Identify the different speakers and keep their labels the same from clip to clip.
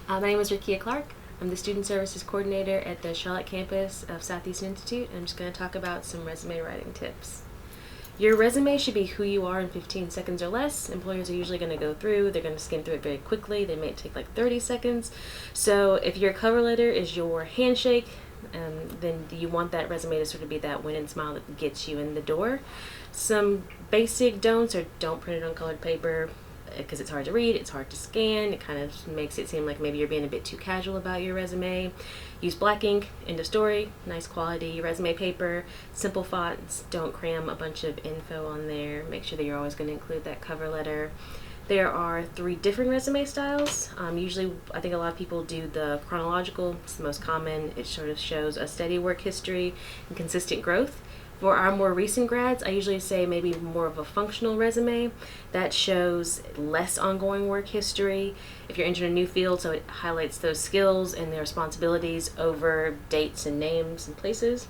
Speaker 1: My name is Rakia Clark. I'm the Student Services Coordinator at the Charlotte campus of Southeastern Institute, and I'm just going to talk about some resume writing tips. Your resume should be who you are in 15 seconds or less. Employers are usually going to go through, they're going to skim through it very quickly. They may take like 30 seconds. So if your cover letter is your handshake, then you want that resume to sort of be that win and smile that gets you in the door. Some basic don'ts are don't print it on colored paper because it's hard to read, it's hard to scan, it kind of makes it seem like maybe you're being a bit too casual about your resume. Use black ink, end of story, nice quality resume paper, simple fonts, don't cram a bunch of info on there. Make sure that you're always going to include that cover letter. There are 3 different resume styles. Usually, I think a lot of people do the chronological. It's the most common. It sort of shows a steady work history and consistent growth. For our more recent grads, I usually say maybe more of a functional resume that shows less ongoing work history. If you're entering a new field, so it highlights those skills and their responsibilities over dates and names and places.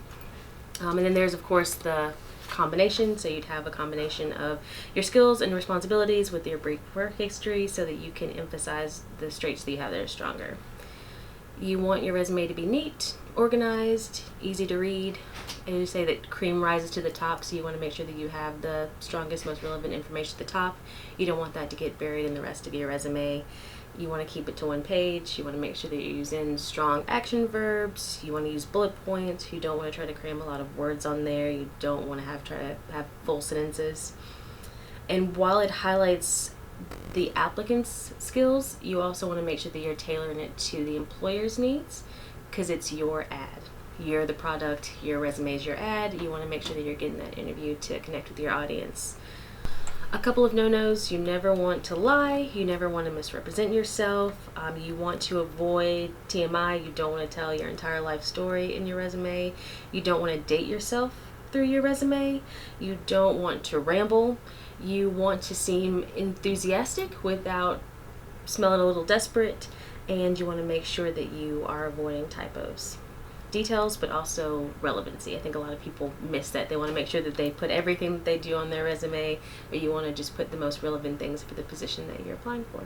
Speaker 1: And then there's, of course, the combination. So you'd have a combination of your skills and responsibilities with your brief work history so that you can emphasize the traits that you have that are stronger. You want your resume to be neat, organized, easy to read. And you say that cream rises to the top, so you want to make sure that you have the strongest, most relevant information at the top. You don't want that to get buried in the rest of your resume. You want to keep it to one page. You want to make sure that you're using strong action verbs. You want to use bullet points. You don't want to try to cram a lot of words on there. You don't want to try to have full sentences. And while it highlights the applicant's skills, you also want to make sure that you're tailoring it to the employer's needs because it's your ad. You're the product, your resume is your ad. You want to make sure that you're getting that interview to connect with your audience. A couple of no-nos: you never want to lie, you never want to misrepresent yourself, you want to avoid TMI, you don't want to tell your entire life story in your resume, you don't want to date yourself through your resume, you don't want to ramble, you want to seem enthusiastic without smelling a little desperate, and you want to make sure that you are avoiding typos. Details, but also relevancy. I think a lot of people miss that. They want to make sure that they put everything that they do on their resume, but you want to just put the most relevant things for the position that you're applying for.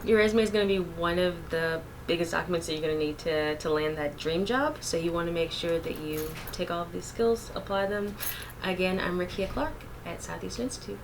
Speaker 1: Your resume is going to be one of the biggest documents that you're going to need to land that dream job, so you want to make sure that you take all of these skills, apply them. Again, I'm Rakia Clark at Southeastern Institute.